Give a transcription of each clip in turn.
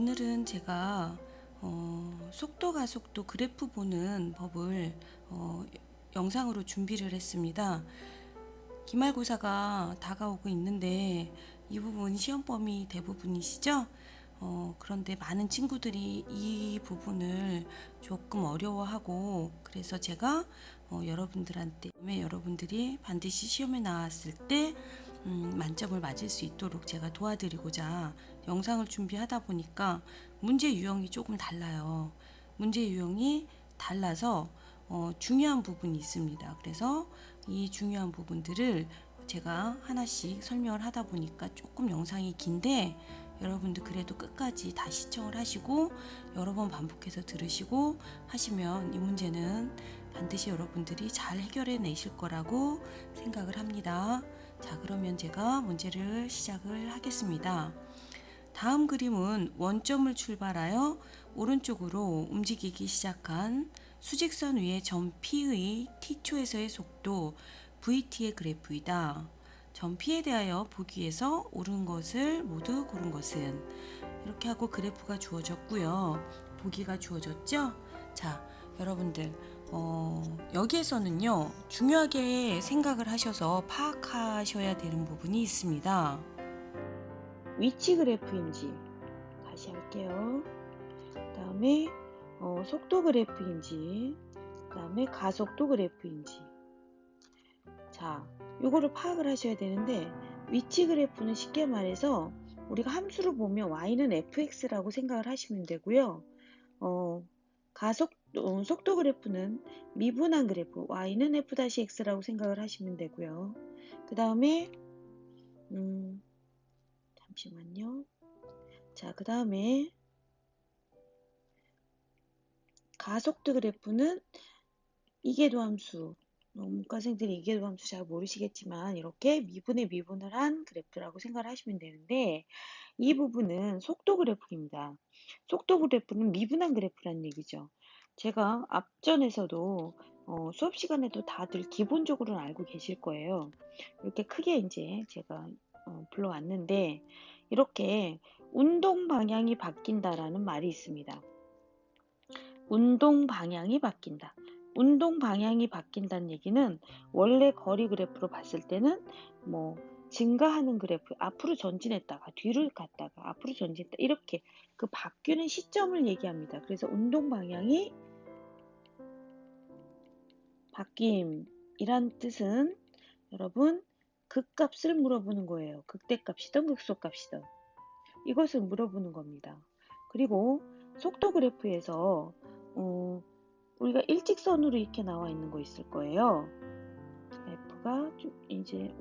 오늘은 제가 속도 가속도 그래프 보는 법을 영상으로 준비를 했습니다. 기말고사가 다가오고 있는데 이 부분 시험 범위 대부분이시죠? 그런데 많은 친구들이 이 부분을 조금 어려워하고, 그래서 제가 여러분들이 반드시 시험에 나왔을 때 만점을 맞을 수 있도록 제가 도와드리고자 영상을 준비하다 보니까 문제 유형이 조금 달라요. 문제 유형이 달라서 중요한 부분이 있습니다. 그래서 이 중요한 부분들을 제가 하나씩 설명을 하다 보니까 조금 영상이 긴데, 여러분들 그래도 끝까지 다 시청을 하시고 여러 번 반복해서 들으시고 하시면 이 문제는 반드시 여러분들이 잘 해결해 내실 거라고 생각을 합니다. 자, 그러면 제가 문제를 시작을 하겠습니다. 다음 그림은 원점을 출발하여 오른쪽으로 움직이기 시작한 수직선 위의 점 P의 T초에서의 속도 VT의 그래프이다. 점 P에 대하여 보기 위해서 옳은 것을 모두 고른 것은, 이렇게 하고 그래프가 주어졌고요. 보기가 주어졌죠? 자, 여러분들 여기에서는요, 중요하게 생각을 하셔서 파악하셔야 되는 부분이 있습니다. 위치 그래프인지 다시 할게요. 그 다음에 속도 그래프인지, 그 다음에 가속도 그래프인지. 자, 요거를 파악을 하셔야 되는데, 위치 그래프는 쉽게 말해서 우리가 함수를 보면 y는 fx라고 생각을 하시면 되고요. 속도 그래프는 미분한 그래프 y는 f-x라고 생각을 하시면 되고요. 그 다음에 잠시만요. 자, 그 다음에 가속도 그래프는 이계도 함수, 문과생들이 이계도 함수 잘 모르시겠지만 이렇게 미분을 한 그래프라고 생각을 하시면 되는데, 이 부분은 속도 그래프입니다. 속도 그래프는 미분한 그래프라는 얘기죠. 제가 앞전에서도 수업 시간에도 다들 기본적으로는 알고 계실 거예요. 이렇게 크게 이제 제가 불러왔는데, 이렇게 운동 방향이 바뀐다라는 말이 있습니다. 운동 방향이 바뀐다. 운동 방향이 바뀐다는 얘기는 원래 거리 그래프로 봤을 때는 증가하는 그래프, 앞으로 전진했다가 뒤를 갔다가 앞으로 전진했다, 이렇게 그 바뀌는 시점을 얘기합니다. 그래서 운동 방향이 바뀜이란 뜻은 여러분 극값을 물어보는 거예요. 극대값이든 극소값이든 이것을 물어보는 겁니다. 그리고 속도 그래프에서 우리가 일직선으로 이렇게 나와 있는 거 있을 거예요. F가 이제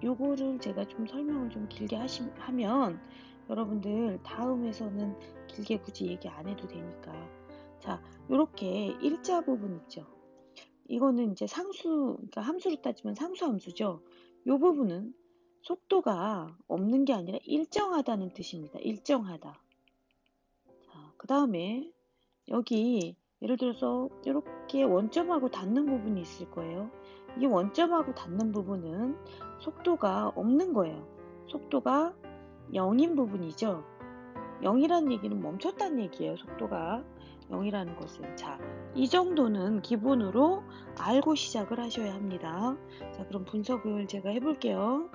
요거를 제가 좀 설명을 좀 길게 하면 여러분들 다음에서는 길게 굳이 얘기 안 해도 되니까. 자, 요렇게 일자 부분 있죠. 이거는 이제 그러니까 함수로 따지면 상수함수죠. 요 부분은 속도가 없는 게 아니라 일정하다는 뜻입니다. 일정하다. 자, 그 다음에 여기 예를 들어서 이렇게 원점하고 닿는 부분이 있을 거예요. 이 원점하고 닿는 부분은 속도가 없는 거예요. 속도가 0인 부분이죠. 0이라는 얘기는 멈췄다는 얘기예요. 속도가 0이라는 것은. 자, 이 정도는 기본으로 알고 시작을 하셔야 합니다. 자, 그럼 분석을 제가 해볼게요.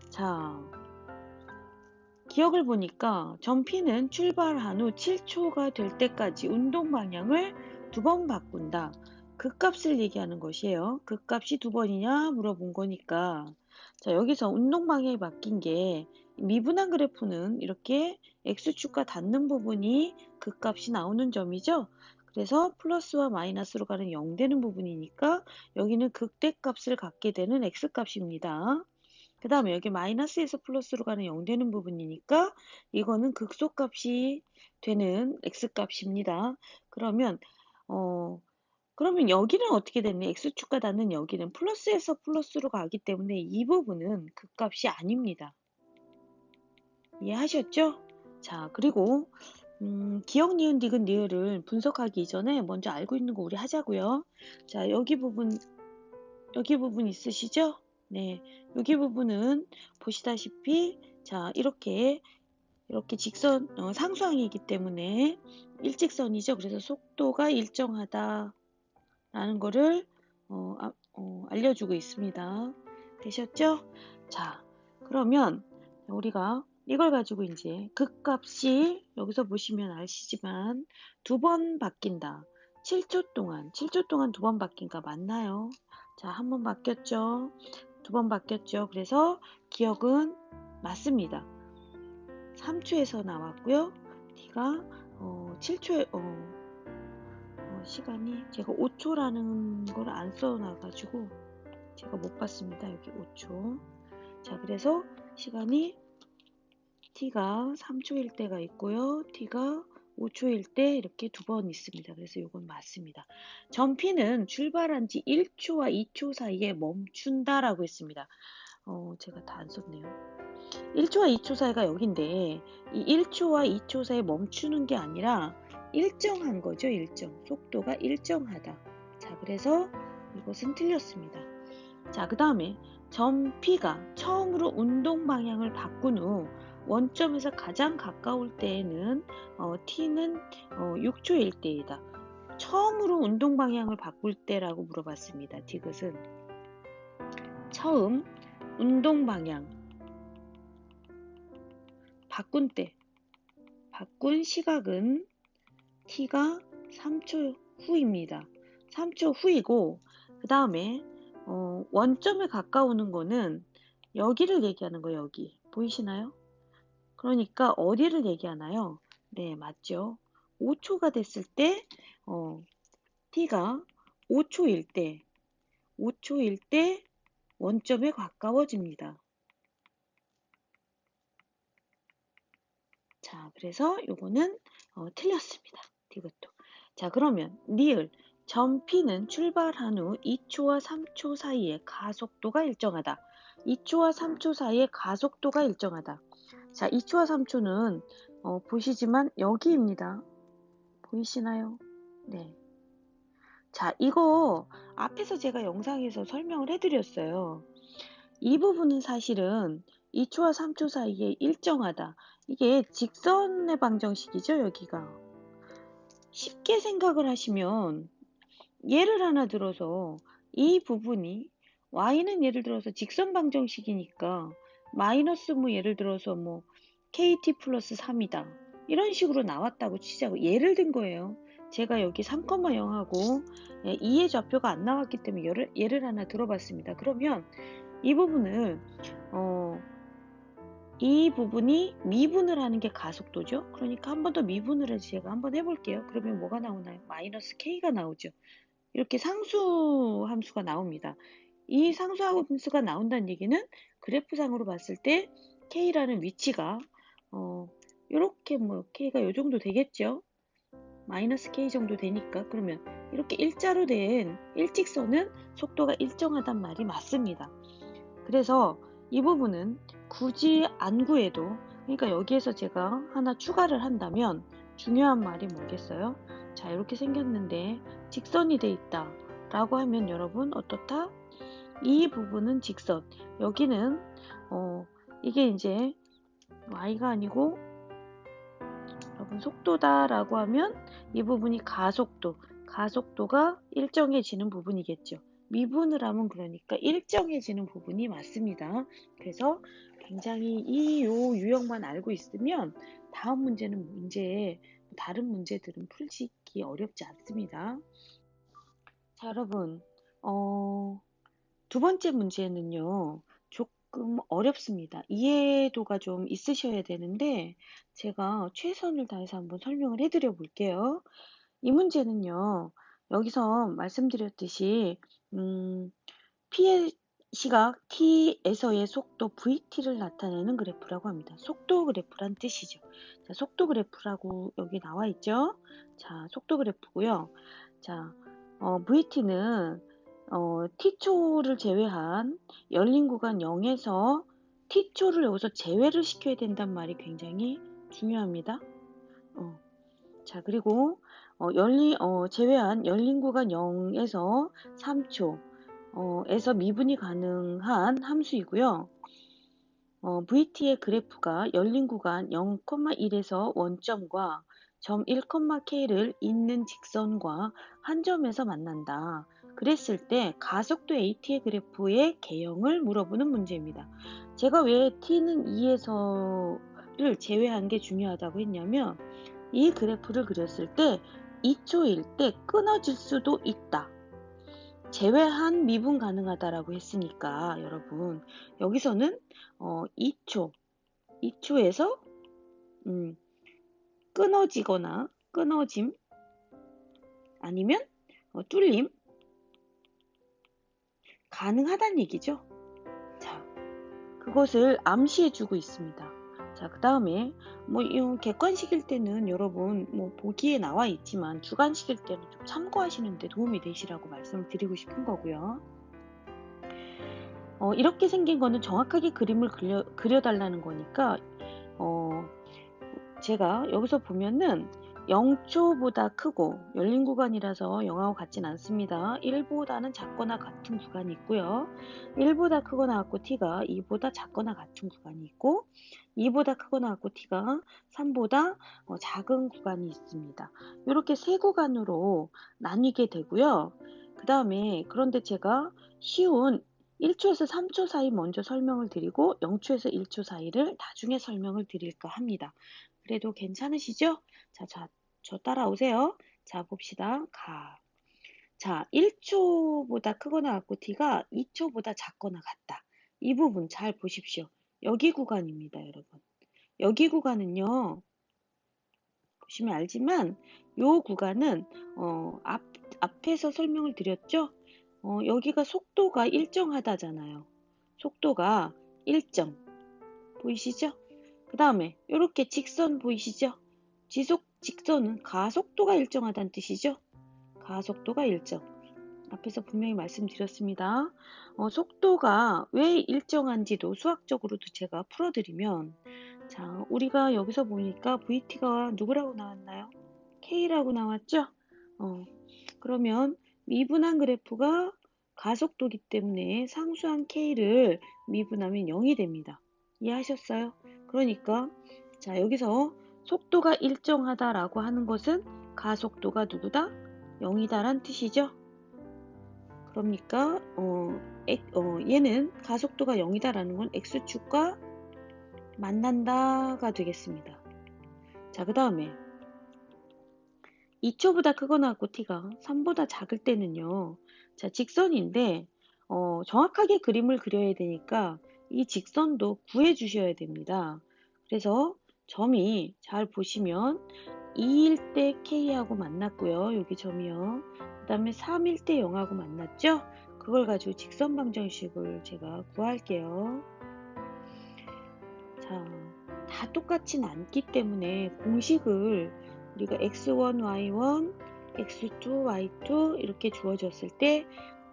자, 기억을 보니까 점 P는 출발한 후 7초가 될 때까지 운동 방향을 2번 바꾼다. 그 값을 얘기하는 것이에요. 그 값이 2번이냐 물어본 거니까. 자, 여기서 운동 방향이 바뀐 게 미분한 그래프는 이렇게 x축과 닿는 부분이 그 값이 나오는 점이죠. 그래서 플러스와 마이너스로 가는 0 되는 부분이니까 여기는 극대값을 갖게 되는 x값입니다. 그 다음에 여기 마이너스에서 플러스로 가는 0 되는 부분이니까 이거는 극소값이 되는 x값입니다. 그러면 여기는 어떻게 됐니? x축과 닿는 여기는 플러스에서 플러스로 가기 때문에 이 부분은 극값이 아닙니다. 이해하셨죠? 자, 그리고 기억, 니은, 디귿, 리을을 분석하기 이전에 먼저 알고 있는 거 우리 하자고요. 자, 여기 부분 있으시죠? 네, 여기 부분은 보시다시피 자, 이렇게 이렇게 직선 상수항이기 때문에 일직선이죠. 그래서 속도가 일정하다 라는 거를 알려주고 있습니다. 되셨죠? 자, 그러면 우리가 이걸 가지고 이제 극값이 여기서 보시면 아시지만 두 번 바뀐다. 7초 동안 2번 바뀐가 맞나요? 자, 한 번 바뀌었죠. 두 번 바뀌었죠. 그래서 기억은 맞습니다. 3초에서 나왔고요. t가 7초에 시간이 제가 5초라는 걸 안 써놔가지고 제가 못 봤습니다. 여기 5초. 자, 그래서 시간이 t가 3초일 때가 있고요. t가 5초일 때 이렇게 두 번 있습니다. 그래서 이건 맞습니다. 전피는 출발한 지 1초와 2초 사이에 멈춘다라고 했습니다. 제가 다 안 썼네요. 1초와 2초 사이가 여긴데 이 1초와 2초 사이에 멈추는 게 아니라 일정한 거죠. 일정. 속도가 일정하다. 자, 그래서 이것은 틀렸습니다. 자, 그 다음에 전피가 처음으로 운동 방향을 바꾼 후 원점에서 가장 가까울 때에는 t는 6초일 때이다. 처음으로 운동 방향을 바꿀 때라고 물어봤습니다. 디귿은 처음 운동 방향 바꾼 때, 바꾼 시각은 t가 3초 후입니다. 3초 후이고, 그 다음에 원점에 가까우는 거는 여기를 얘기하는 거예요. 여기 보이시나요? 그러니까 어디를 얘기하나요? 네, 맞죠. 5초가 됐을 때 t가 5초일 때 원점에 가까워집니다. 자, 그래서 요거는 틀렸습니다. 이것도. 자, 그러면 니을 전피는 출발한 후 2초와 3초 사이에 가속도가 일정하다. 2초와 3초 사이에 가속도가 일정하다. 자, 2초와 3초는 보시지만 여기입니다. 보이시나요? 네. 자, 이거 앞에서 제가 영상에서 설명을 해드렸어요. 이 부분은 사실은 2초와 3초 사이에 일정하다. 이게 직선의 방정식이죠, 여기가. 쉽게 생각을 하시면 예를 하나 들어서 이 부분이 y는 예를 들어서 직선 방정식이니까 마이너스 뭐 예를 들어서 뭐 kt 플러스 3이다. 이런 식으로 나왔다고 치자고 예를 든 거예요. 제가 여기 3,0하고 2의 좌표가 안 나왔기 때문에 예를 하나 들어봤습니다. 그러면 이 부분을 이 부분이 미분을 하는 게 가속도죠. 그러니까 한 번 더 미분을 해서 제가 한번 해볼게요. 그러면 뭐가 나오나요? 마이너스 k가 나오죠. 이렇게 상수 함수가 나옵니다. 이 상수 함수가 나온다는 얘기는 그래프상으로 봤을 때 k라는 위치가 이렇게 뭐 k가 이 정도 되겠죠. 마이너스 k 정도 되니까 그러면 이렇게 일자로 된 일직선은 속도가 일정하단 말이 맞습니다. 그래서 이 부분은 굳이 안 구해도, 그러니까 여기에서 제가 하나 추가를 한다면 중요한 말이 뭐겠어요? 자, 이렇게 생겼는데 직선이 돼 있다 라고 하면 여러분 어떻다? 이 부분은 직선, 여기는 이게 이제 y가 아니고 여러분 속도다 라고 하면 이 부분이 가속도가 일정해지는 부분이겠죠. 미분을 하면 그러니까 일정해지는 부분이 맞습니다. 그래서 굉장히 이 유형만 알고 있으면 다음 문제 다른 문제들은 풀기 어렵지 않습니다. 자, 여러분 두 번째 문제는요 조금 어렵습니다. 이해도가 좀 있으셔야 되는데 제가 최선을 다해서 한번 설명을 해드려 볼게요. 이 문제는요, 여기서 말씀드렸듯이, P의 시각 T에서의 속도 VT를 나타내는 그래프라고 합니다. 속도 그래프란 뜻이죠. 자, 속도 그래프라고 여기 나와 있죠. 자, 속도 그래프고요. 자, VT는 T초를 제외한 열린 구간 0에서 T초를 여기서 제외를 시켜야 된단 말이 굉장히 중요합니다. 자, 그리고 제외한 열린 구간 0에서 3초 에서 미분이 가능한 함수이고요. VT의 그래프가 열린 구간 0,1에서 원점과 점 1,K를 잇는 직선과 한 점에서 만난다. 그랬을 때 가속도 AT의 그래프의 개형을 물어보는 문제입니다. 제가 왜 T는 2에서를 제외한 게 중요하다고 했냐면 이 그래프를 그렸을 때 2초일 때 끊어질 수도 있다. 제외한 미분 가능하다라고 했으니까 여러분 여기서는 2초에서 끊어지거나 끊어짐 아니면 뚫림 가능하다는 얘기죠. 자, 그것을 암시해주고 있습니다. 자, 그 다음에 이 객관식일 때는 여러분 보기에 나와 있지만 주관식일 때는 좀 참고하시는 데 도움이 되시라고 말씀을 드리고 싶은 거고요. 이렇게 생긴 거는 정확하게 그림을 그려달라는 거니까 제가 여기서 보면은 0초보다 크고 열린 구간이라서 0하고 같진 않습니다. 1보다는 작거나 같은 구간이 있고요. 1보다 크거나 같고 t가 2보다 작거나 같은 구간이 있고 2보다 크거나 같고 t가 3보다 작은 구간이 있습니다. 이렇게 세 구간으로 나뉘게 되고요. 그 다음에 그런데 제가 쉬운 1초에서 3초 사이 먼저 설명을 드리고 0초에서 1초 사이를 나중에 설명을 드릴까 합니다. 그래도 괜찮으시죠? 자, 저 따라오세요. 자, 봅시다. 자, 1초보다 크거나 같고 t가 2초보다 작거나 같다. 이 부분 잘 보십시오. 여기 구간입니다, 여러분. 여기 구간은요. 보시면 알지만 요 구간은 앞에서 설명을 드렸죠? 여기가 속도가 일정하다잖아요. 속도가 일정. 보이시죠? 그 다음에 이렇게 직선 보이시죠? 직선은 가속도가 일정하다는 뜻이죠. 가속도가 일정. 앞에서 분명히 말씀드렸습니다. 속도가 왜 일정한지도 수학적으로도 제가 풀어드리면 자, 우리가 여기서 보니까 VT가 누구라고 나왔나요? K라고 나왔죠? 그러면 미분한 그래프가 가속도기 때문에 상수한 K를 미분하면 0이 됩니다. 이해하셨어요? 그러니까 자 여기서 속도가 일정하다라고 하는 것은 가속도가 누구다? 0이다란 뜻이죠. 그러니까 얘는 가속도가 0이다라는 건 X축과 만난다가 되겠습니다. 자, 그 다음에 2초보다 크거나 같고 t가 3보다 작을 때는요. 자, 직선인데 정확하게 그림을 그려야 되니까 이 직선도 구해 주셔야 됩니다. 그래서 점이 잘 보시면 2일 때 K하고 만났고요. 여기 점이요. 그 다음에 3일 때 0하고 만났죠? 그걸 가지고 직선 방정식을 제가 구할게요. 자, 다 똑같진 않기 때문에 공식을 우리가 x1, y1, x2, y2 이렇게 주어졌을 때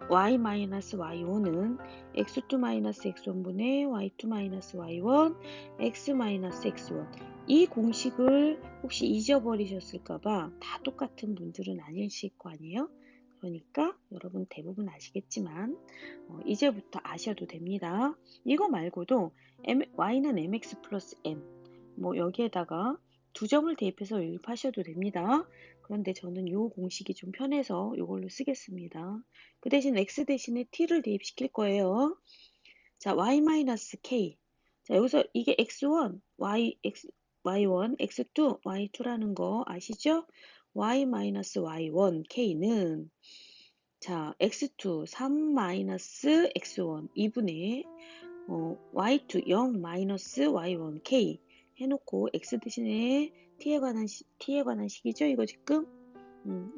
y-y5는 x2-x1분의 y2-y1, x-x1 이 공식을 혹시 잊어버리셨을까봐 다 똑같은 분들은 아니실 거 아니에요? 그러니까 여러분 대부분 아시겠지만 이제부터 아셔도 됩니다. 이거 말고도 y는 mx 플러스 m 여기에다가 두 점을 대입해서 유입하셔도 됩니다. 그런데 저는 이 공식이 좀 편해서 이걸로 쓰겠습니다. 그 대신 x 대신에 t를 대입시킬 거예요. 자, y-k. 자, 여기서 이게 x1, y1, x2, y2라는 거 아시죠? y-y1, k는 자, x2, 3-x1, 2분의 y2, 0, y1, k 해놓고 x 대신에 t에 관한 식이죠. 이거 지금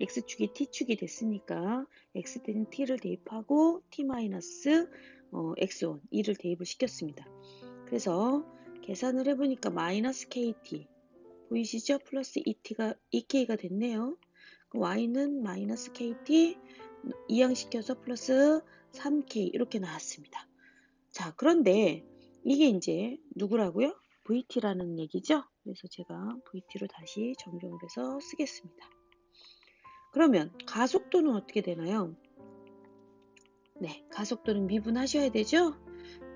x축이 t축이 됐으니까 x 대신 t를 대입하고 t-x1, 2를 대입을 시켰습니다. 그래서 계산을 해보니까 마이너스 kt 보이시죠? 플러스 2k가 됐네요. y는 마이너스 kt 이항시켜서 플러스 3k 이렇게 나왔습니다. 자, 그런데 이게 이제 누구라고요? VT라는 얘기죠. 그래서 제가 VT로 다시 정정을 해서 쓰겠습니다. 그러면 가속도는 어떻게 되나요? 네, 가속도는 미분하셔야 되죠.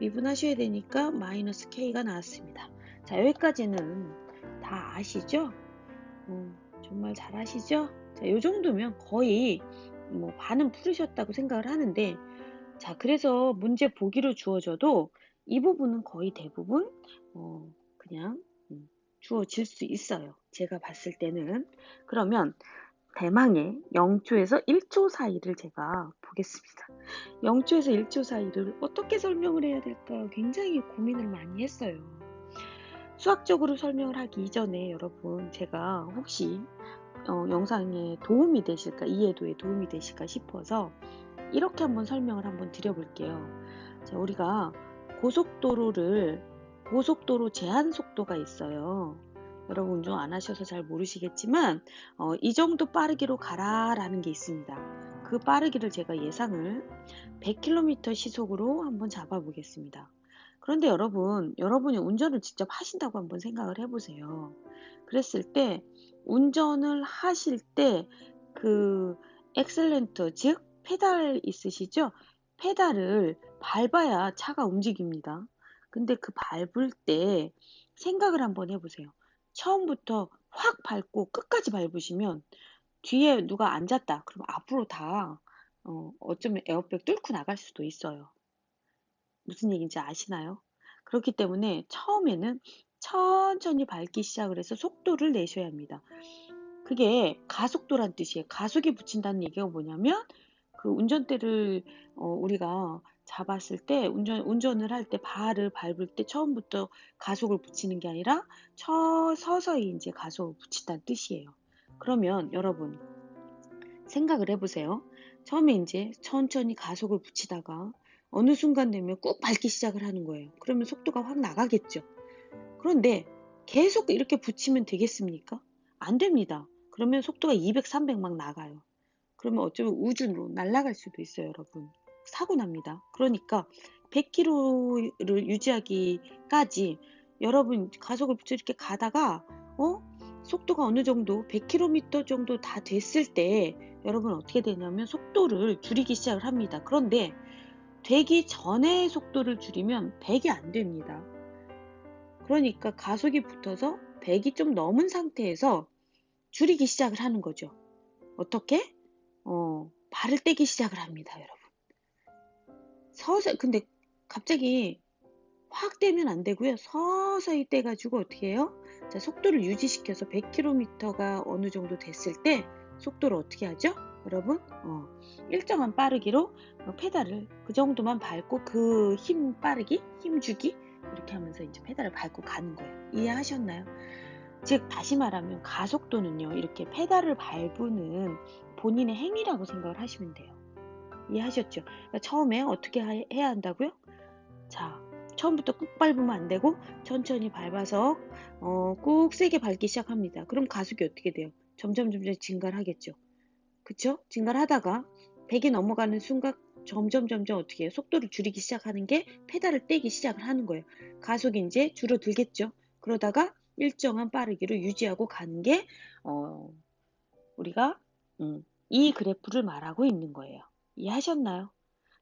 미분하셔야 되니까 마이너스 K가 나왔습니다. 자, 여기까지는 다 아시죠? 정말 잘 아시죠? 자, 요 정도면 거의 뭐 반은 풀으셨다고 생각을 하는데, 자, 그래서 문제 보기로 주어져도 이 부분은 거의 대부분 그냥 주어질 수 있어요. 제가 봤을 때는. 그러면 대망의 0초에서 1초 사이를 제가 보겠습니다. 0초에서 1초 사이를 어떻게 설명을 해야 될까 굉장히 고민을 많이 했어요. 수학적으로 설명을 하기 이전에 여러분, 제가 혹시 영상에 도움이 되실까, 이해도에 도움이 되실까 싶어서 이렇게 한번 설명을 한번 드려볼게요. 자, 우리가 고속도로 제한 속도가 있어요. 여러분 운전 안 하셔서 잘 모르시겠지만 이 정도 빠르기로 가라라는 게 있습니다. 그 빠르기를 제가 예상을 100km 시속으로 한번 잡아보겠습니다. 그런데 여러분이 운전을 직접 하신다고 한번 생각을 해보세요. 그랬을 때 운전을 하실 때 그 엑셀런트, 즉 페달 있으시죠? 페달을 밟아야 차가 움직입니다. 근데 그 밟을 때 생각을 한번 해보세요. 처음부터 확 밟고 끝까지 밟으시면 뒤에 누가 앉았다. 그럼 앞으로 다 어쩌면 에어백 뚫고 나갈 수도 있어요. 무슨 얘기인지 아시나요? 그렇기 때문에 처음에는 천천히 밟기 시작을 해서 속도를 내셔야 합니다. 그게 가속도란 뜻이에요. 가속이 붙인다는 얘기가 뭐냐면 그 운전대를 우리가 잡았을 때 운전을 할 때 발을 밟을 때 처음부터 가속을 붙이는 게 아니라 서서히 이제 가속을 붙인다는 뜻이에요. 그러면 여러분 생각을 해보세요. 처음에 이제 천천히 가속을 붙이다가 어느 순간 되면 꾹 밟기 시작을 하는 거예요. 그러면 속도가 확 나가겠죠. 그런데 계속 이렇게 붙이면 되겠습니까? 안 됩니다. 그러면 속도가 200, 300 막 나가요. 그러면 어쩌면 우주로 날아갈 수도 있어요, 여러분. 사고 납니다. 그러니까 100km를 유지하기까지 여러분 가속을 붙여 이렇게 가다가 속도가 어느 정도 100km 정도 다 됐을 때 여러분 어떻게 되냐면 속도를 줄이기 시작을 합니다. 그런데 되기 전에 속도를 줄이면 100이 안 됩니다. 그러니까 가속이 붙어서 100이 좀 넘은 상태에서 줄이기 시작을 하는 거죠. 어떻게? 발을 떼기 시작을 합니다, 여러분. 근데 갑자기 확 떼면 안 되고요. 서서히 떼가지고 어떻게 해요? 자, 속도를 유지시켜서 100km가 어느 정도 됐을 때 속도를 어떻게 하죠? 여러분, 일정한 빠르기로 페달을 그 정도만 밟고 그 힘 주기 이렇게 하면서 이제 페달을 밟고 가는 거예요. 이해하셨나요? 즉 다시 말하면 가속도는요, 이렇게 페달을 밟는 본인의 행위라고 생각을 하시면 돼요. 이해하셨죠? 그러니까 처음에 어떻게 해야 한다고요? 자, 처음부터 꾹 밟으면 안 되고 천천히 밟아서 꾹 세게 밟기 시작합니다. 그럼 가속이 어떻게 돼요? 점점 증가를 하겠죠. 그쵸? 증가를 하다가 100이 넘어가는 순간 점점 어떻게 해요? 속도를 줄이기 시작하는 게 페달을 떼기 시작을 하는 거예요. 가속이 이제 줄어들겠죠. 그러다가 일정한 빠르기로 유지하고 가는 게 우리가 이 그래프를 말하고 있는 거예요. 이해하셨나요?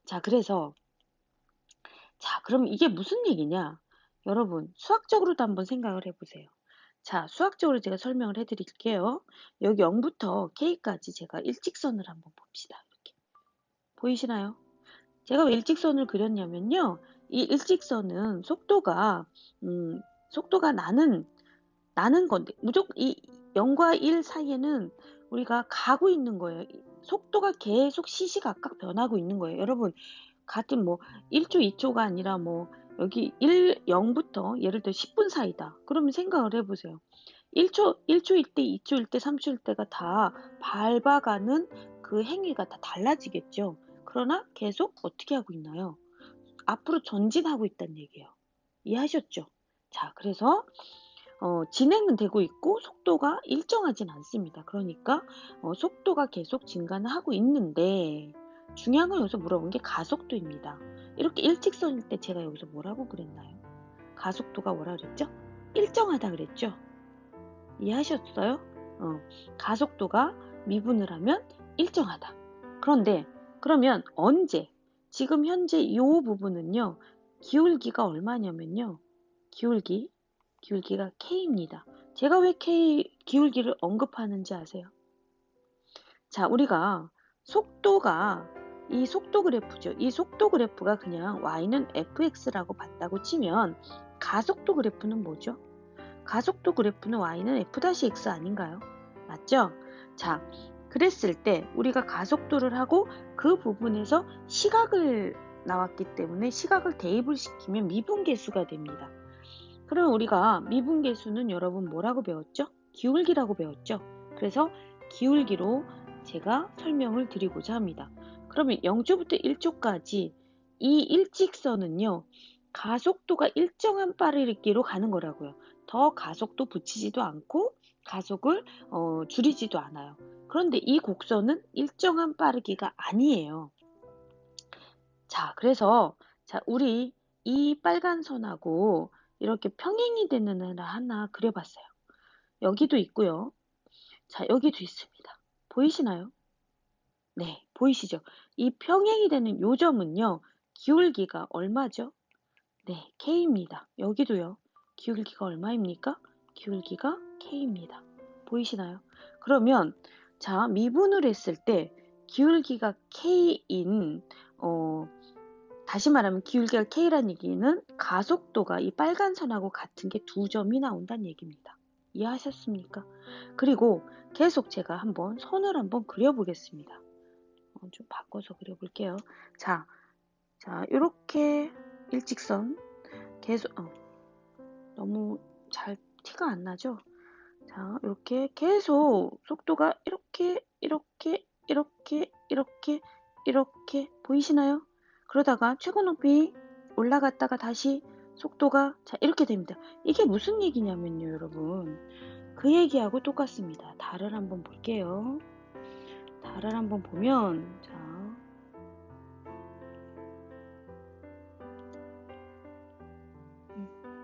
자, 그럼 이게 무슨 얘기냐? 여러분, 수학적으로도 한번 생각을 해보세요. 자, 수학적으로 제가 설명을 해드릴게요. 여기 0부터 K까지 제가 일직선을 한번 봅시다. 이렇게. 보이시나요? 제가 왜 일직선을 그렸냐면요. 이 일직선은 속도가 나는 건데, 무조건 이 0과 1 사이에는 우리가 가고 있는 거예요. 속도가 계속 시시각각 변하고 있는 거예요. 여러분, 같은 1초, 2초가 아니라 여기 0부터 예를 들어 10분 사이다. 그러면 생각을 해보세요. 1초일 때, 2초일 때, 3초일 때가 다 밟아가는 그 행위가 다 달라지겠죠. 그러나 계속 어떻게 하고 있나요? 앞으로 전진하고 있다는 얘기예요. 이해하셨죠? 자, 그래서 진행은 되고 있고 속도가 일정하진 않습니다. 그러니까 속도가 계속 증가는 하고 있는데 중요한 건 여기서 물어본 게 가속도입니다. 이렇게 일직선일 때 제가 여기서 뭐라고 그랬나요? 가속도가 뭐라 그랬죠? 일정하다 그랬죠? 이해하셨어요? 가속도가 미분을 하면 일정하다. 그러면 언제? 지금 현재 이 부분은요. 기울기가 얼마냐면요. 기울기가 K입니다. 제가 왜 기울기를 언급하는지 아세요? 자, 우리가 속도가 이 속도 그래프죠. 이 속도 그래프가 그냥 y는 fx라고 봤다고 치면 가속도 그래프는 뭐죠? 가속도 그래프는 y는 f-x 아닌가요? 맞죠? 자, 그랬을 때 우리가 가속도를 하고 그 부분에서 시각을 나왔기 때문에 시각을 대입을 시키면 미분계수가 됩니다. 그럼 우리가 미분계수는 여러분 뭐라고 배웠죠? 기울기라고 배웠죠? 그래서 기울기로 제가 설명을 드리고자 합니다. 그러면 0초부터 1초까지 이 일직선은요, 가속도가 일정한 빠르기로 가는 거라고요. 더 가속도 붙이지도 않고 가속을 줄이지도 않아요. 그런데 이 곡선은 일정한 빠르기가 아니에요. 자, 그래서 우리 이 빨간 선하고 이렇게 평행이 되는 애를 하나 그려봤어요. 여기도 있고요. 자, 여기도 있습니다. 보이시나요? 네, 보이시죠? 이 평행이 되는 요 점은요, 기울기가 얼마죠? 네, K입니다. 여기도요. 기울기가 얼마입니까? 기울기가 K입니다. 보이시나요? 그러면 자, 미분을 했을 때 기울기가 K인 다시 말하면 기울기가 K라는 얘기는 가속도가 이 빨간 선하고 같은 게 두 점이 나온다는 얘기입니다. 이해하셨습니까? 그리고 계속 제가 한번 선을 한번 그려보겠습니다. 좀 바꿔서 그려볼게요. 자, 이렇게 일직선 계속 너무 잘 티가 안 나죠? 자, 이렇게 계속 속도가 이렇게 보이시나요? 그러다가 최고 높이 올라갔다가 다시 속도가 이렇게 됩니다. 이게 무슨 얘기냐면요, 여러분. 그 얘기하고 똑같습니다. 달을 한번 볼게요. 달을 한번 보면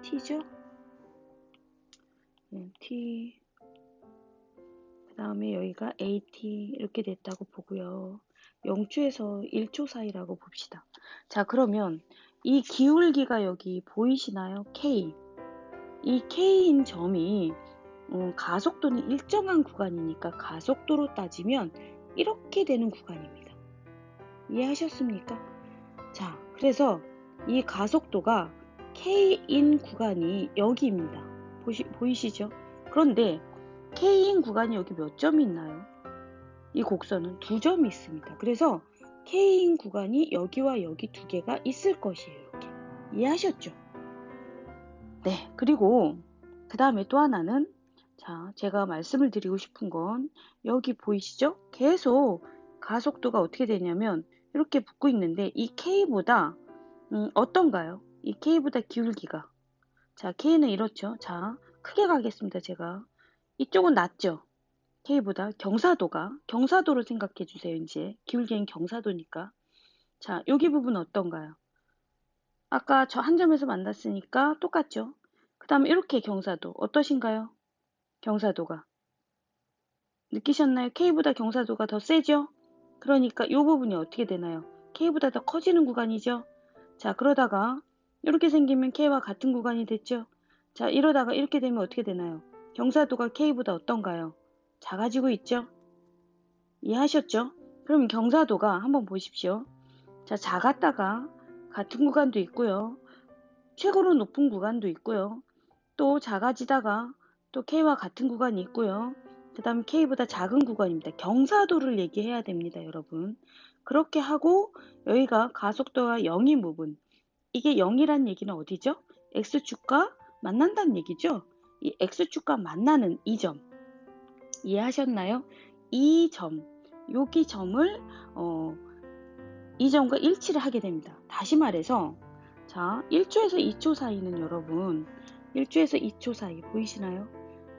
T죠? T. 그 다음에 여기가 AT 이렇게 됐다고 보고요. 0초에서 1초 사이라고 봅시다. 자, 그러면 이 기울기가 여기 보이시나요? K. 이 K인 점이 가속도는 일정한 구간이니까 가속도로 따지면 이렇게 되는 구간입니다. 이해하셨습니까? 자, 그래서 이 가속도가 K인 구간이 여기입니다. 보이시죠? 그런데 K인 구간이 여기 몇 점이 있나요? 이 곡선은 두 점이 있습니다. 그래서 K인 구간이 여기와 여기 두 개가 있을 것이에요. 이렇게. 이해하셨죠? 네, 그리고 그 다음에 또 하나는 제가 말씀을 드리고 싶은 건 여기 보이시죠? 계속 가속도가 어떻게 되냐면 이렇게 붙고 있는데 이 K보다 어떤가요? 이 K보다 기울기가 K는 이렇죠. 자, 크게 가겠습니다. 제가 이쪽은 낮죠? K보다 경사도로 생각해 주세요. 이제 기울기는 경사도니까. 자, 여기 부분 어떤가요? 아까 저 한 점에서 만났으니까 똑같죠? 그 다음에 이렇게 경사도 어떠신가요? 경사도가 느끼셨나요? K보다 경사도가 더 세죠? 그러니까 이 부분이 어떻게 되나요? K보다 더 커지는 구간이죠? 자, 그러다가 이렇게 생기면 K와 같은 구간이 됐죠? 자, 이러다가 이렇게 되면 어떻게 되나요? 경사도가 K보다 어떤가요? 작아지고 있죠? 이해하셨죠? 그럼 경사도가 한번 보십시오. 자, 작았다가 같은 구간도 있고요. 최고로 높은 구간도 있고요. 또 작아지다가 또 K와 같은 구간이 있고요. 그 다음 K보다 작은 구간입니다. 경사도를 얘기해야 됩니다, 여러분. 그렇게 하고 여기가 가속도가 0인 부분. 이게 0이란 얘기는 어디죠? X축과 만난다는 얘기죠. 이 X축과 만나는 이 점. 이해하셨나요? 이 점, 여기 점을 이 점과 일치를 하게 됩니다. 다시 말해서 1초에서 2초 사이는 여러분 1초에서 2초 사이 보이시나요?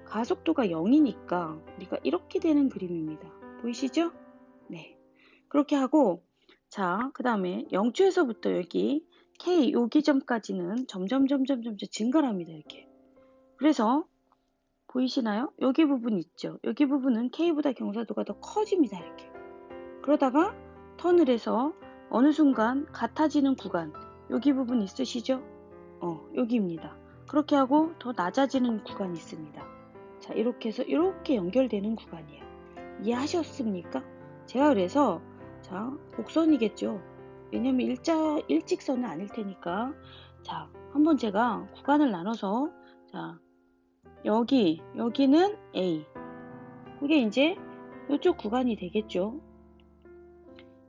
가속도가 0이니까 우리가 이렇게 되는 그림입니다. 보이시죠? 네. 그렇게 하고 그 다음에 0초에서부터 여기 K 여기 점까지는 점점 증가를 합니다. 이렇게. 그래서 보이시나요? 여기 부분 있죠? 여기 부분은 K보다 경사도가 더 커집니다. 이렇게. 그러다가 턴을 해서 어느 순간 같아지는 구간, 여기 부분 있으시죠? 여기입니다. 그렇게 하고 더 낮아지는 구간이 있습니다. 자, 이렇게 해서 이렇게 연결되는 구간이에요. 이해하셨습니까? 제가 그래서 자, 곡선이겠죠. 왜냐면 일직선은 아닐 테니까. 자, 한번 제가 구간을 나눠서 자, 여기는 A. 그게 이제 이쪽 구간이 되겠죠.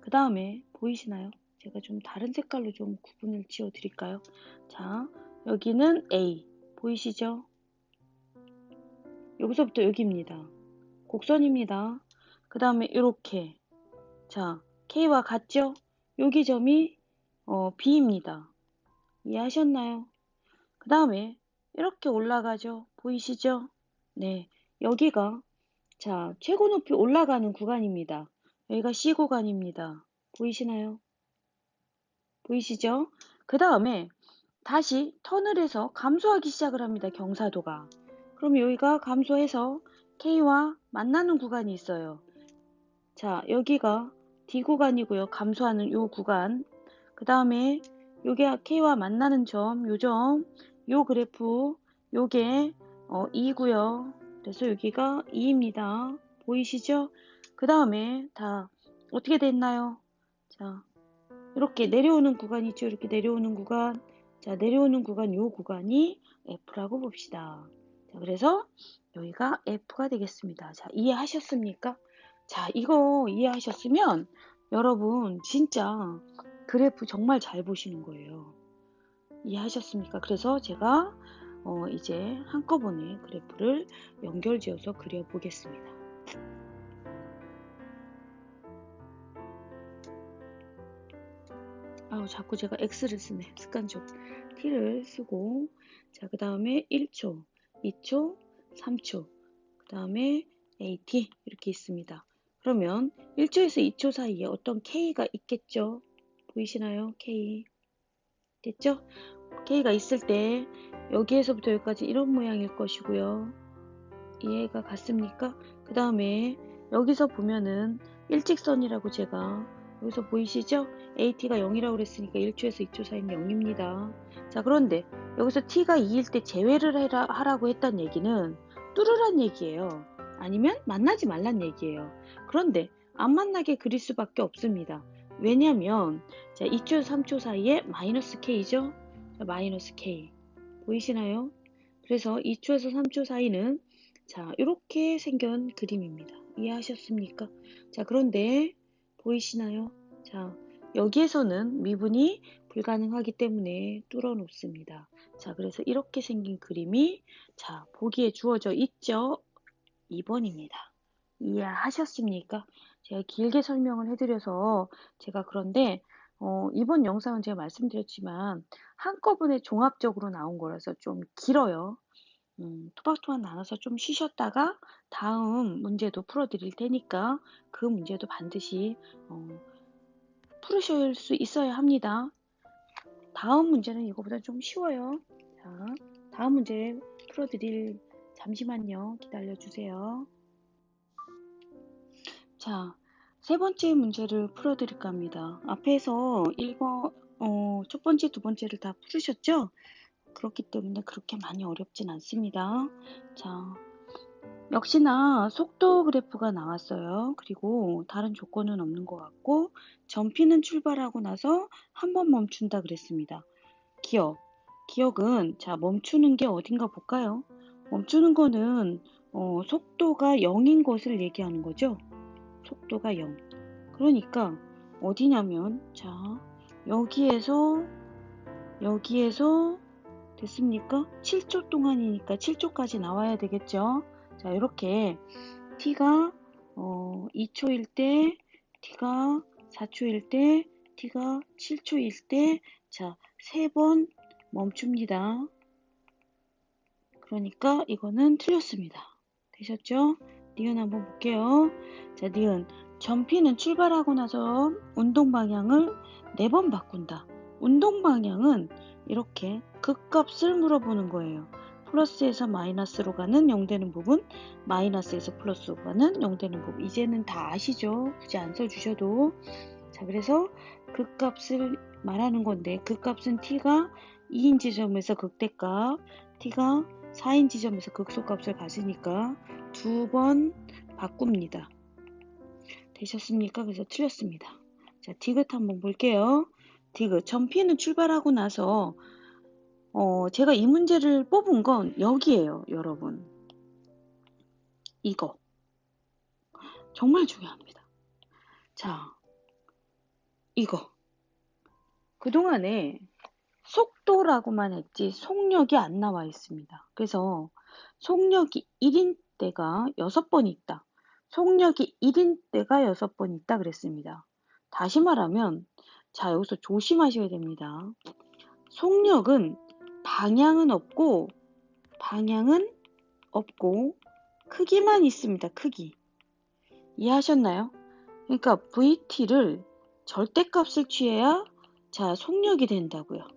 그 다음에 보이시나요? 제가 좀 다른 색깔로 좀 구분을 지어 드릴까요? 자, 여기는 A. 보이시죠? 여기서부터 여기입니다. 곡선입니다. 그 다음에 이렇게 자, K와 같죠? 여기 점이 B입니다. 이해하셨나요? 그 다음에 이렇게 올라가죠? 보이시죠? 네, 여기가 자, 최고 높이 올라가는 구간입니다. 여기가 C 구간입니다. 보이시나요? 보이시죠? 그 다음에 다시 턴을 해서 감소하기 시작을 합니다. 경사도가. 그럼 여기가 감소해서 K와 만나는 구간이 있어요. 자, 여기가 D 구간이고요. 감소하는 요 구간. 그 다음에 요게 K와 만나는 점, 요 그래프, 요게 2고요. 그래서 여기가 2입니다. 보이시죠? 그 다음에 다 어떻게 됐나요? 자, 이렇게 내려오는 구간 있죠? 이렇게 내려오는 구간. 자, 내려오는 구간, 요 구간이 F라고 봅시다. 자, 그래서 여기가 F가 되겠습니다. 자, 이해하셨습니까? 자, 이거 이해하셨으면 여러분 진짜 그래프 정말 잘 보시는 거예요. 이해하셨습니까? 그래서 제가 이제 한꺼번에 그래프를 연결지어서 그려보겠습니다. 자꾸 제가 X를 쓰네. 습관적. T를 쓰고 자, 그 다음에 1초, 2초, 3초, 그 다음에 AT 이렇게 있습니다. 그러면 1초에서 2초 사이에 어떤 K가 있겠죠? 보이시나요? K. 됐죠? K가 있을 때 여기에서부터 여기까지 이런 모양일 것이고요. 이해가 갔습니까? 그 다음에 여기서 보면은 일직선이라고 제가 여기서 보이시죠? AT가 0이라고 그랬으니까 1초에서 2초 사이는 0입니다. 자, 그런데 여기서 T가 2일 때 제외를 하라고 했던 얘기는 뚫으란 얘기예요. 아니면 만나지 말란 얘기예요. 그런데 안 만나게 그릴 수밖에 없습니다. 왜냐면 자, 2초, 3초 사이에 마이너스 K죠? 자, 마이너스 K. 보이시나요? 그래서 2초에서 3초 사이는 자, 이렇게 생긴 그림입니다. 이해하셨습니까? 자, 그런데 보이시나요? 자, 여기에서는 미분이 불가능하기 때문에 뚫어 놓습니다. 자, 그래서 이렇게 생긴 그림이 자, 보기에 주어져 있죠? 2번입니다. 이해하셨습니까? 제가 길게 설명을 해드려서 제가 그런데 이번 영상은 제가 말씀드렸지만 한꺼번에 종합적으로 나온 거라서 좀 길어요. 토박토박 나눠서 좀 쉬셨다가 다음 문제도 풀어드릴 테니까 그 문제도 반드시 풀으실 수 있어야 합니다. 다음 문제는 이거보다 좀 쉬워요. 자, 다음 문제 풀어드릴 잠시만요. 기다려주세요. 자, 세 번째 문제를 풀어드릴까 합니다. 앞에서 1번, 첫 번째, 두 번째를 다 풀으셨죠? 그렇기 때문에 그렇게 많이 어렵진 않습니다. 자, 역시나 속도 그래프가 나왔어요. 그리고 다른 조건은 없는 것 같고 점피는 출발하고 나서 한 번 멈춘다 그랬습니다. 기억은 자, 멈추는 게 어딘가 볼까요? 멈추는 거는 속도가 0인 것을 얘기하는 거죠. 속도가 0. 그러니까 어디냐면 자, 여기에서 됐습니까? 7초 동안이니까 7초까지 나와야 되겠죠. 자, 이렇게 T가 2초일 때, T가 4초일 때, T가 7초일 때, 자, 3번 멈춥니다. 그러니까 이거는 틀렸습니다. 되셨죠? 니은 한번 볼게요. 자, 니은. 점피는 출발하고 나서 운동 방향을 4번 바꾼다. 운동 방향은 이렇게 극값을 물어보는 거예요. 플러스에서 마이너스로 가는 0 되는 부분, 마이너스에서 플러스로 가는 0 되는 부분. 이제는 다 아시죠? 굳이 안 써주셔도. 자, 그래서 극값을 말하는 건데 극값은 t가 2인 지점에서 극대값, t가 4인 지점에서 극소값을 가지니까 두 번 바꿉니다. 되셨습니까? 그래서 틀렸습니다. 자, 디귿 한번 볼게요. 디귿. 전 P는 출발하고 나서 제가 이 문제를 뽑은 건 여기에요, 여러분. 이거. 정말 중요합니다. 자, 이거. 그동안에 속도라고만 했지 속력이 안 나와 있습니다. 그래서 속력이 1인 때가 6번 있다. 속력이 1인 때가 6번 있다 그랬습니다. 다시 말하면 자, 여기서 조심하셔야 됩니다. 속력은 방향은 없고 크기만 있습니다. 크기. 이해하셨나요? 그러니까 VT를 절대값을 취해야 자, 속력이 된다고요.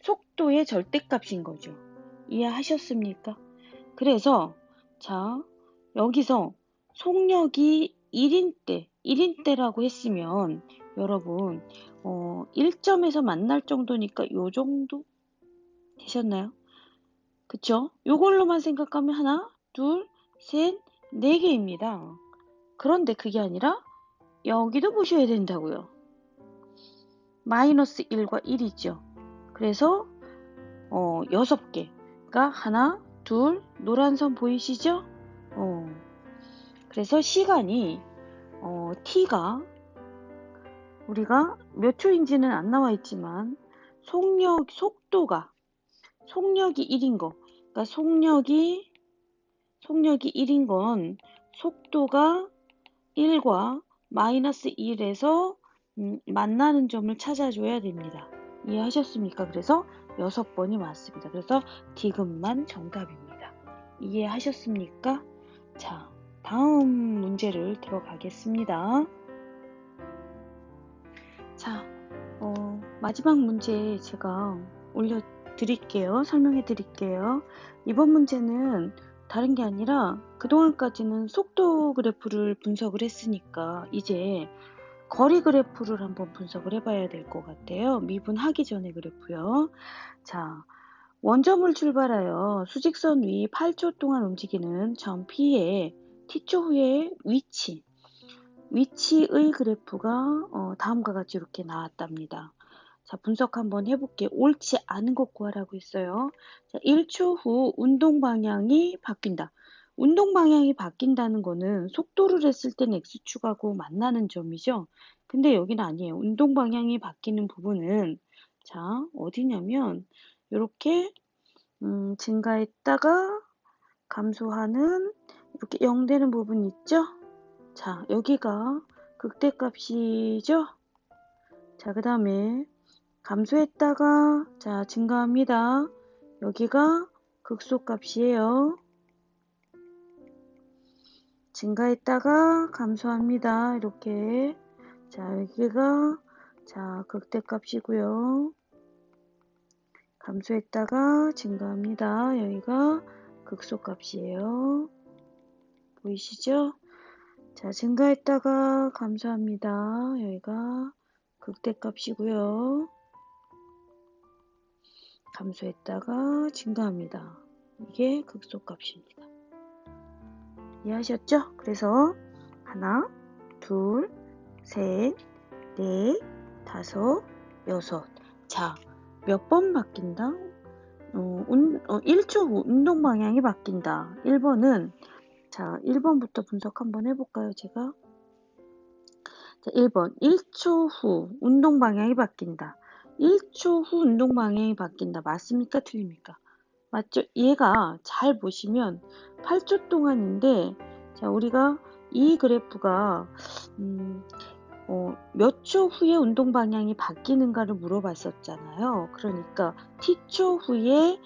속도의 절대값인 거죠. 이해하셨습니까? 그래서 자, 여기서 속력이 1인 때라고 했으면 여러분 1점에서 만날 정도니까 요 정도 되셨나요? 그쵸? 요걸로만 생각하면 하나, 둘, 셋, 4개입니다. 그런데 그게 아니라 여기도 보셔야 된다고요. 마이너스 1과 1이죠. 그래서 6개가 하나, 둘, 노란 선 보이시죠? 그래서 시간이 t가 우리가 몇 초인지는 안 나와 있지만 속도가 속력이 1인 거. 그러니까 속력이 1인 건 속도가 1과 마이너스 1에서 만나는 점을 찾아줘야 됩니다. 이해하셨습니까? 그래서 6번이 맞습니다. 그래서 디귿만 정답입니다. 이해하셨습니까? 자, 다음 문제를 들어가겠습니다. 자, 마지막 문제 제가 올려드릴게요. 설명해드릴게요. 이번 문제는 다른 게 아니라 그동안까지는 속도 그래프를 분석을 했으니까 이제 거리 그래프를 한번 분석을 해봐야 될 것 같아요. 미분하기 전에 그래프요. 자, 원점을 출발하여 수직선 위 8초 동안 움직이는 점 P의 T초 후의 위치의 그래프가 다음과 같이 이렇게 나왔답니다. 자, 분석 한번 해볼게요. 옳지 않은 것 구하라고 했어요. 자, 1초 후 운동 방향이 바뀐다. 운동 방향이 바뀐다는 거는 속도를 했을 때는 X축하고 만나는 점이죠. 근데 여기는 아니에요. 운동 방향이 바뀌는 부분은 자, 어디냐면 이렇게 증가했다가 감소하는 이렇게 0 되는 부분 있죠? 자, 여기가 극대값이죠? 자, 그 다음에 감소했다가 자, 증가합니다. 여기가 극소값이에요. 증가했다가 감소합니다. 이렇게. 자, 여기가 자, 극대값이고요. 감소했다가 증가합니다. 여기가 극소값이에요. 보이시죠? 자, 증가했다가 감소합니다. 여기가 극대값이고요. 감소했다가 증가합니다. 이게 극소값입니다. 이해하셨죠? 그래서 하나, 둘, 셋, 넷, 다섯, 여섯. 자, 몇 번 바뀐다? 1초 후 운동 방향이 바뀐다. 1번은 자, 1번부터 분석 한번 해볼까요, 제가? 자, 1번. 1초 후 운동 방향이 바뀐다. 1초 후 운동 방향이 바뀐다. 맞습니까? 틀립니까? 맞죠? 얘가 잘 보시면 8초 동안인데, 자, 우리가 이 그래프가, 몇 초 후에 운동 방향이 바뀌는가를 물어봤었잖아요. 그러니까 t초 후에,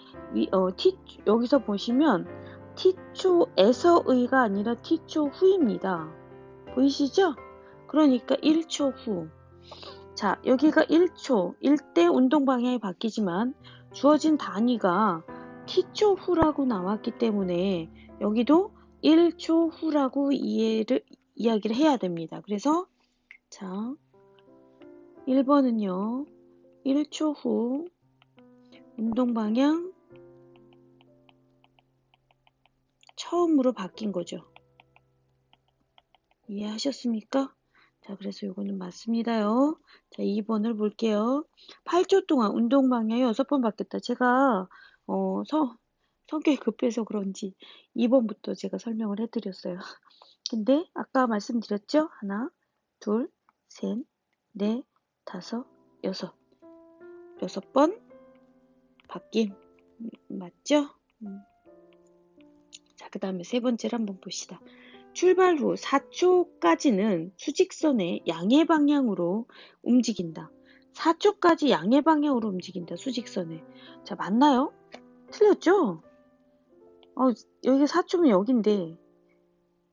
여기서 보시면 t초에서의가 아니라 t초 후입니다. 보이시죠? 그러니까 1초 후. 자, 여기가 1초, 1대 운동 방향이 바뀌지만 주어진 단위가 t초 후라고 나왔기 때문에 여기도 1초 후라고 이야기를 해야 됩니다. 그래서 자, 1번은요. 1초 후 운동 방향 처음으로 바뀐 거죠. 이해하셨습니까? 자, 그래서 이거는 맞습니다요. 자, 2번을 볼게요. 8초 동안 운동 방향이 6번 바뀌었다. 제가 성격이 급해서 그런지 2번부터 제가 설명을 해드렸어요. 근데 아까 말씀드렸죠? 하나, 둘, 셋, 넷, 다섯, 여섯. 6번 바뀜. 맞죠? 자, 그 다음에 세 번째를 한번 봅시다. 출발 후 4초까지는 수직선의 양의 방향으로 움직인다. 4초까지 양의 방향으로 움직인다. 수직선에. 자, 맞나요? 틀렸죠? 여기 4초면 여긴데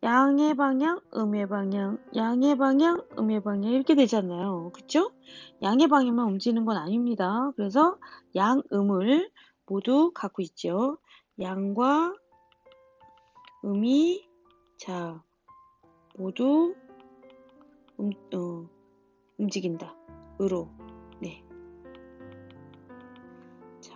양의 방향, 음의 방향, 양의 방향, 음의 방향 이렇게 되잖아요. 그쵸? 양의 방향만 움직이는 건 아닙니다. 그래서 양, 음을 모두 갖고 있죠. 양과 음이 자 모두 움직인다. 으로. 네. 자,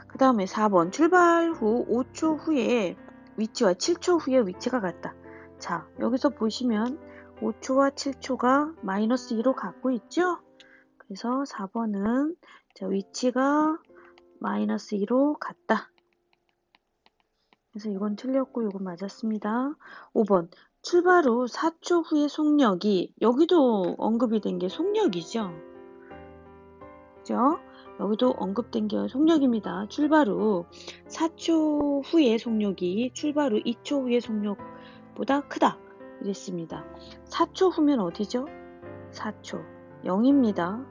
그 다음에 4번. 출발 후 5초 후에 위치와 7초 후에 위치가 같다. 자, 여기서 보시면 5초와 7초가 마이너스 2로 갖고 있죠? 그래서 4번은 자, 위치가 마이너스 2로 같다. 그래서 이건 틀렸고 이건 맞았습니다. 5번. 출발 후 4초 후에 속력이 여기도 언급이 된 게 속력이죠. 그죠? 여기도 언급된 게 속력입니다. 출발 후 4초 후의 속력이 출발 후 2초 후의 속력보다 크다. 이랬습니다. 4초 후면 어디죠? 4초. 0입니다.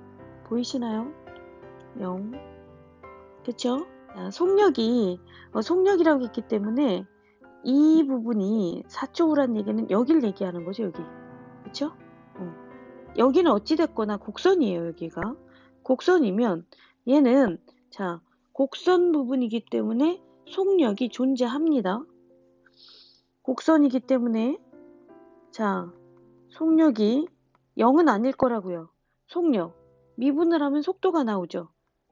보이시나요? 0. 그쵸? 속력이라고 했기 때문에 이 부분이 4초 후란 얘기는 여길 얘기하는 거죠, 여기. 그쵸? 여기는 어찌됐거나 곡선이에요, 여기가. 곡선이면 얘는 자, 곡선 부분이기 때문에 속력이 존재합니다. 곡선이기 때문에 자, 속력이 0은 아닐 거라고요. 속력. 미분을 하면 속도가 나오죠.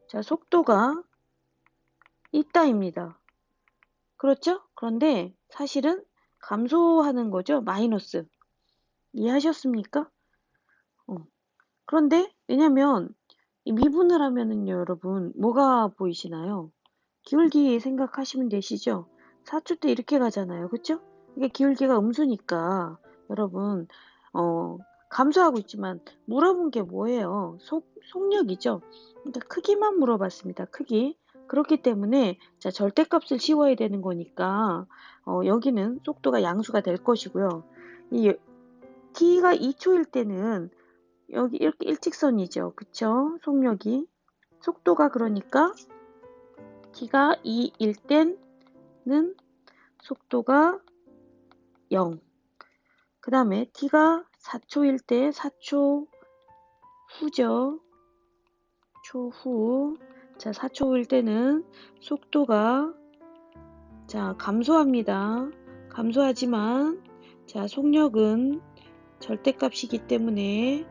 자, 속도가 있다입니다. 그렇죠? 그런데 사실은 감소하는 거죠. 마이너스. 이해하셨습니까? 그런데 왜냐면 이 미분을 하면은요, 여러분 뭐가 보이시나요? 기울기 생각하시면 되시죠? 4초 때 이렇게 가잖아요. 그쵸? 이게 기울기가 음수니까 여러분 감소하고 있지만 물어본 게 뭐예요? 속력이죠. 그러니까 크기만 물어봤습니다. 크기. 그렇기 때문에 자, 절대값을 씌워야 되는 거니까 여기는 속도가 양수가 될 것이고요. 이 t가 2초일 때는 여기 이렇게 일직선이죠. 그쵸? 속력이. 속도가 그러니까 t가 2일 때는 속도가 0. 그 다음에 t가 4초일 때 4초 후죠. 초 후. 자, 4초 후일 때는 속도가 자, 감소합니다. 감소하지만 자, 속력은 절대값이기 때문에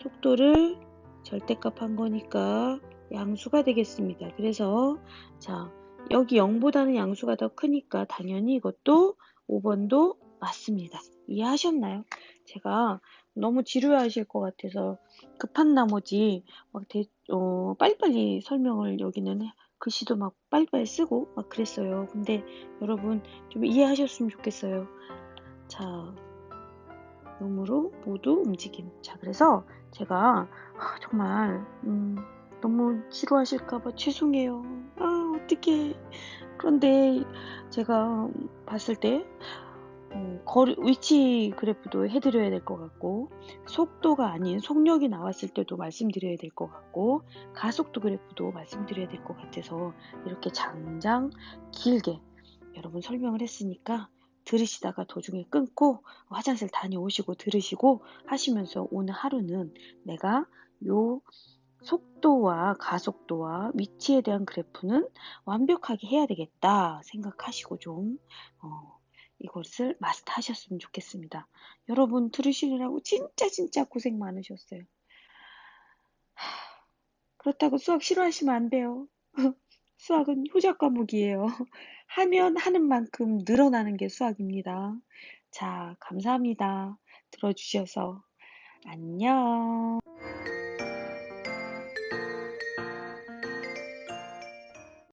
속도를 절대값 한 거니까 양수가 되겠습니다. 그래서 자, 여기 0보다는 양수가 더 크니까 당연히 이것도 5번도 맞습니다. 이해하셨나요? 제가 너무 지루하실 것 같아서 급한 나머지 막 빨리빨리 설명을 여기는 글씨도 막 빨리빨리 쓰고 막 그랬어요. 근데 여러분 좀 이해하셨으면 좋겠어요. 자, 몸으로 모두 움직임. 자, 그래서 제가 정말 너무 지루하실까봐 죄송해요. 어떡해. 그런데 제가 봤을 때 위치 그래프도 해드려야 될 것 같고 속도가 아닌 속력이 나왔을 때도 말씀드려야 될 것 같고 가속도 그래프도 말씀드려야 될 것 같아서 이렇게 장장 길게 여러분 설명을 했으니까 들으시다가 도중에 끊고 화장실 다녀오시고 들으시고 하시면서 오늘 하루는 내가 요 속도와 가속도와 위치에 대한 그래프는 완벽하게 해야 되겠다 생각하시고 좀 이것을 마스터하셨으면 좋겠습니다. 여러분 들으시느라고 진짜 고생 많으셨어요. 그렇다고 수학 싫어하시면 안 돼요. 수학은 효자 과목이에요. 하면 하는 만큼 늘어나는 게 수학입니다. 자, 감사합니다. 들어주셔서. 안녕.